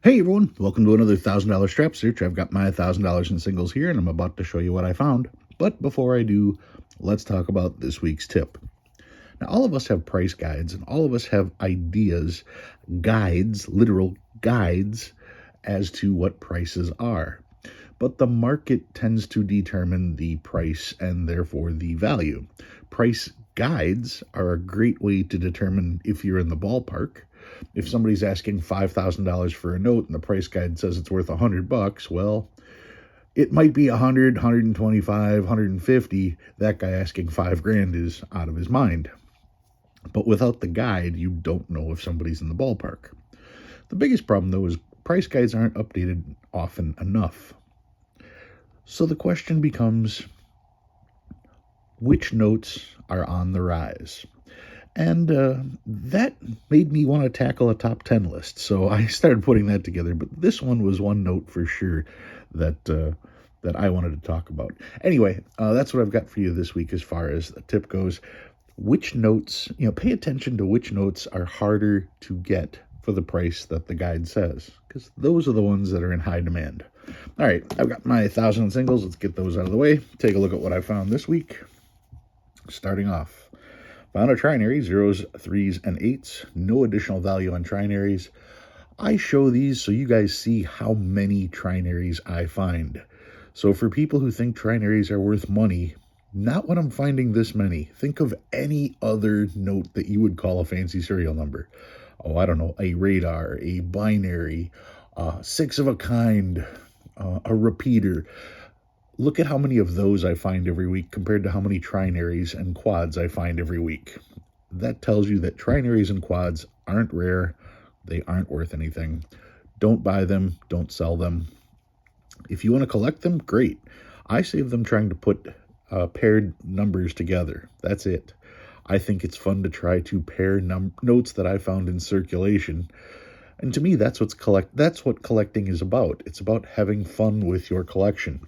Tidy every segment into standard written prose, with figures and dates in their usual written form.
Hey everyone, welcome to another $1,000 strap search. I've got my $1,000 in singles here and I'm about to show you what I found. But before I do, let's talk about this week's tip. Now, all of us have price guides and all of us have ideas, guides, literal guides, as to what prices are. But the market tends to determine the price and therefore the value. Price guides are a great way to determine if you're in the ballpark. If somebody's asking $5,000 for a note and the price guide says it's worth $100, well, it might be 100, 125, 150. That guy asking $5,000 is out of his mind. But without the guide, you don't know if somebody's in the ballpark. The biggest problem, though, is price guides aren't updated often enough. So the question becomes, which notes are on the rise? And that made me want to tackle a top 10 list. So I started putting that together. But this one was one note for sure that I wanted to talk about. Anyway, that's what I've got for you this week as far as the tip goes. Which notes, pay attention to which notes are harder to get for the price that the guide says, because those are the ones that are in high demand. All right, I've got my 1,000 singles. Let's get those out of the way. Take a look at what I found this week. Starting off, found a trinary, 0s, 3s, and 8s. No additional value on trinaries. I show these so you guys see how many trinaries I find. So for people who think trinaries are worth money, not when I'm finding this many. Think of any other note that you would call a fancy serial number. Oh, I don't know, a radar, a binary, 6 of a kind, a repeater. Look at how many of those I find every week compared to how many trinaries and quads I find every week. That tells you that trinaries and quads aren't rare. They aren't worth anything. Don't buy them. Don't sell them. If you want to collect them, great. I save them trying to put paired numbers together. That's it. I think it's fun to try to pair notes that I found in circulation. And to me, that's what collecting is about. It's about having fun with your collection.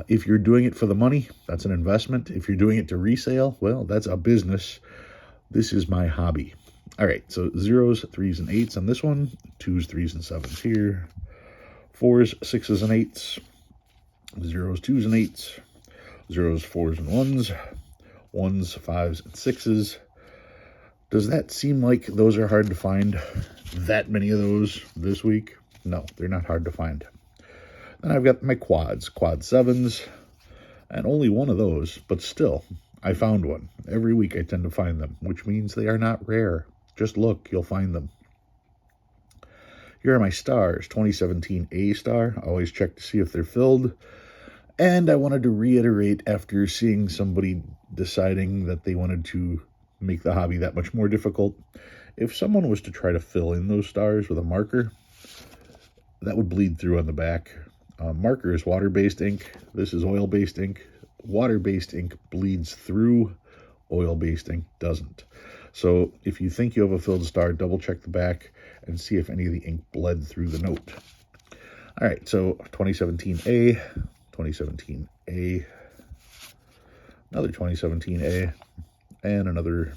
If you're doing it for the money, that's an investment. If you're doing it to resale, well, that's a business. This is my hobby. All right, so 0s, 3s, and 8s on this one. 2s, 3s, and 7s here. 4s, 6s, and 8s. 0s, 2s, and 8s. 0s, 4s, and 1s. 1s, 5s, and 6s. Does that seem like those are hard to find? That many of those this week? No, they're not hard to find. Then I've got my quads, quad 7s, and only one of those, but still, I found one. Every week I tend to find them, which means they are not rare. Just look, you'll find them. Here are my stars, 2017 A star. Always check to see if they're filled. And I wanted to reiterate, after seeing somebody deciding that they wanted to make the hobby that much more difficult, if someone was to try to fill in those stars with a marker, that would bleed through on the back. Marker is water-based ink. This is oil-based ink. Water-based ink bleeds through. Oil-based ink doesn't. So if you think you have a filled star, double-check the back and see if any of the ink bled through the note. All right, so 2017A, 2017A, another 2017A, and another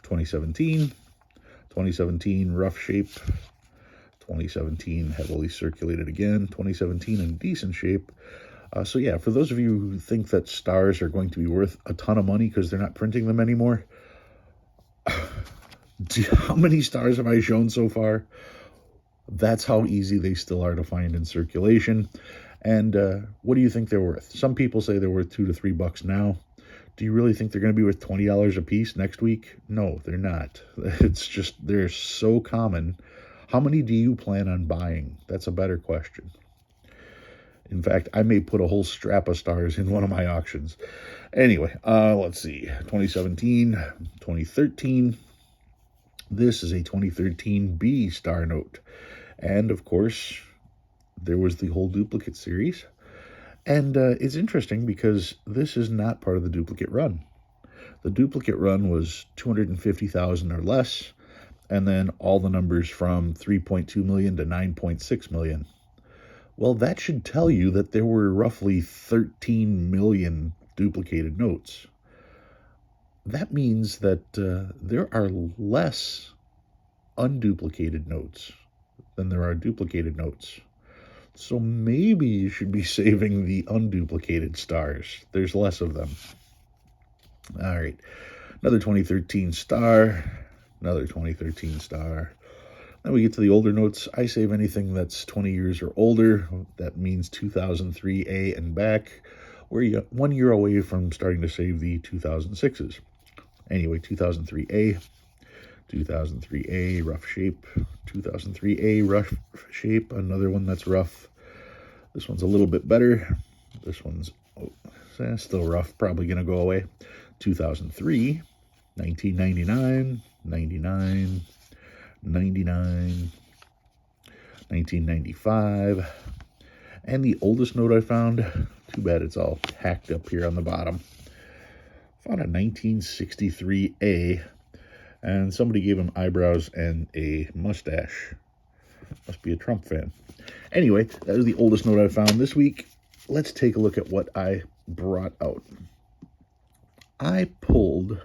2017, 2017 rough shape, 2017 heavily circulated again, 2017 in decent shape. So yeah, for those of you who think that stars are going to be worth a ton of money because they're not printing them anymore, how many stars have I shown so far? That's how easy they still are to find in circulation. And what do you think they're worth? Some people say they're worth $2 to $3 now. Do you really think they're going to be worth $20 a piece next week? No, they're not. It's just, they're so common. How many do you plan on buying? That's a better question. In fact, I may put a whole strap of stars in one of my auctions. Anyway, let's see. 2017, 2013. This is a 2013 B star note. And of course, there was the whole duplicate series. And it's interesting because this is not part of the duplicate run. The duplicate run was 250,000 or less, and then all the numbers from 3.2 million to 9.6 million. Well, that should tell you that there were roughly 13 million duplicated notes. That means that there are less unduplicated notes than there are duplicated notes. So maybe you should be saving the unduplicated stars. There's less of them. All right. Another 2013 star. Another 2013 star. Then we get to the older notes. I save anything that's 20 years or older. That means 2003A and back. We're 1 year away from starting to save the 2006s. Anyway, 2003A, 2003A, rough shape, 2003A, rough shape, another one that's rough. This one's a little bit better. This one's still rough, probably going to go away. 2003, 1999, 99, 99, 1995, and the oldest note I found, too bad it's all hacked up here on the bottom, found a 1963A, and somebody gave him eyebrows and a mustache. Must be a Trump fan. Anyway, that is the oldest note I found this week. Let's take a look at what I brought out. I pulled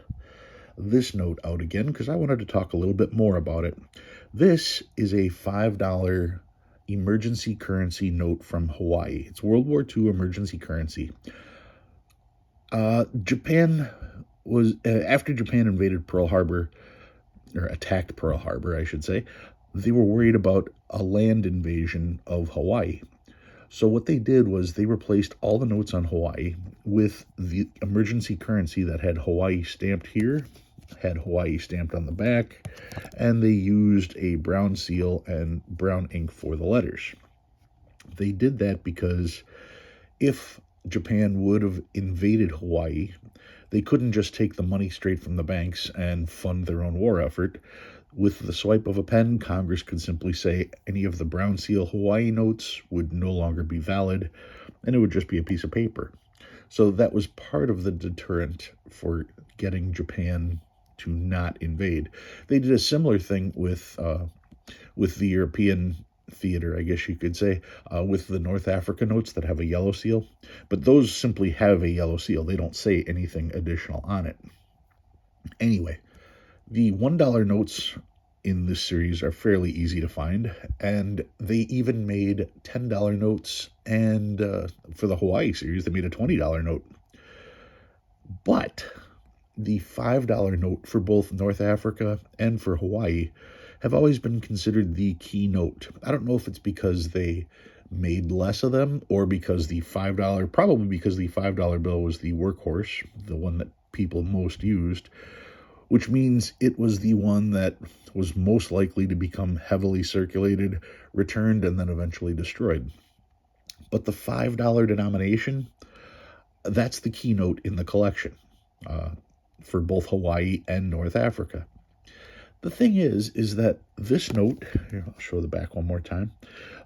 this note out again because I wanted to talk a little bit more about it. This is a $5 emergency currency note from Hawaii. It's World War II emergency currency. Japan was, after Japan invaded Pearl Harbor, or attacked Pearl Harbor, I should say, they were worried about a land invasion of Hawaii. So what they did was they replaced all the notes on Hawaii with the emergency currency that had Hawaii stamped here, had Hawaii stamped on the back, and they used a brown seal and brown ink for the letters. They did that because if Japan would have invaded Hawaii, they couldn't just take the money straight from the banks and fund their own war effort. With the swipe of a pen, Congress could simply say any of the brown seal Hawaii notes would no longer be valid, and it would just be a piece of paper. So that was part of the deterrent for getting Japan to not invade. They did a similar thing with the European theater, I guess you could say, with the North Africa notes that have a yellow seal. But those simply have a yellow seal. They don't say anything additional on it. Anyway, the $1 notes in this series are fairly easy to find, and they even made $10 notes, and for the Hawaii series, they made a $20 note. But the $5 note for both North Africa and for Hawaii have always been considered the key note. I don't know if it's because they made less of them or because the $5, probably because the $5 bill was the workhorse, the one that people most used, which means it was the one that was most likely to become heavily circulated, returned, and then eventually destroyed. But the $5 denomination, that's the keynote in the collection for both Hawaii and North Africa. The thing is that this note, here, I'll show the back one more time.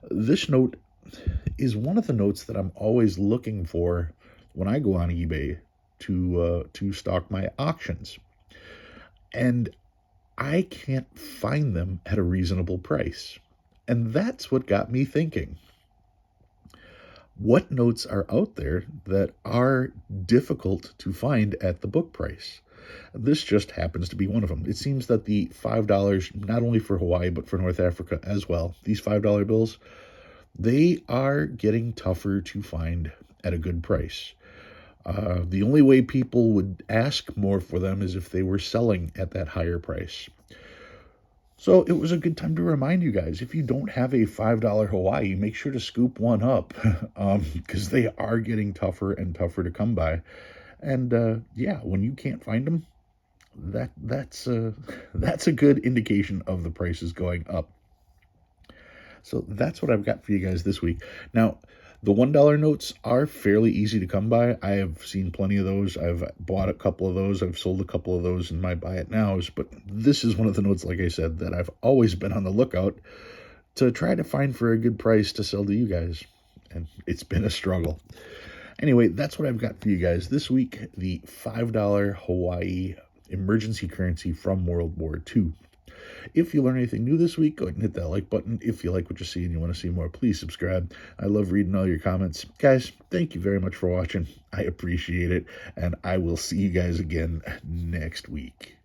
This note is one of the notes that I'm always looking for when I go on eBay to stock my auctions. And I can't find them at a reasonable price. And that's what got me thinking. What notes are out there that are difficult to find at the book price? This just happens to be one of them. It seems that the $5, not only for Hawaii, but for North Africa as well, these $5 bills, they are getting tougher to find at a good price. The only way people would ask more for them is if they were selling at that higher price. So it was a good time to remind you guys, if you don't have a $5 Hawaii, make sure to scoop one up, because they are getting tougher and tougher to come by. And yeah, when you can't find them, that's a good indication of the prices going up. So that's what I've got for you guys this week. Now, the $1 notes are fairly easy to come by. I have seen plenty of those. I've bought a couple of those. I've sold a couple of those in my buy it nows. But this is one of the notes, like I said, that I've always been on the lookout to try to find for a good price to sell to you guys. And it's been a struggle. Anyway, that's what I've got for you guys this week. The $5 Hawaii emergency currency from World War II. If you learn anything new this week, go ahead and hit that like button. If you like what you see and you want to see more, please subscribe. I love reading all your comments. Guys, thank you very much for watching. I appreciate it, and I will see you guys again next week.